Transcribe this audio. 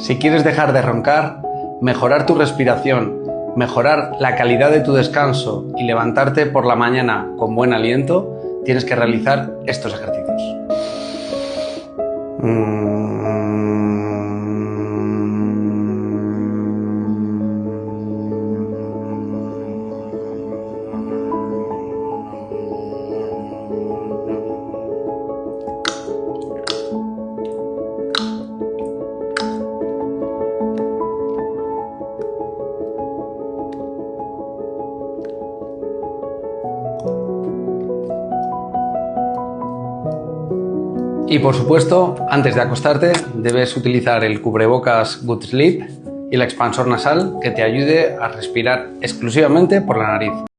Si quieres dejar de roncar, mejorar tu respiración, mejorar la calidad de tu descanso y levantarte por la mañana con buen aliento, tienes que realizar estos ejercicios. Y por supuesto, antes de acostarte, debes utilizar el cubrebocas Good Sleep y el expansor nasal que te ayude a respirar exclusivamente por la nariz.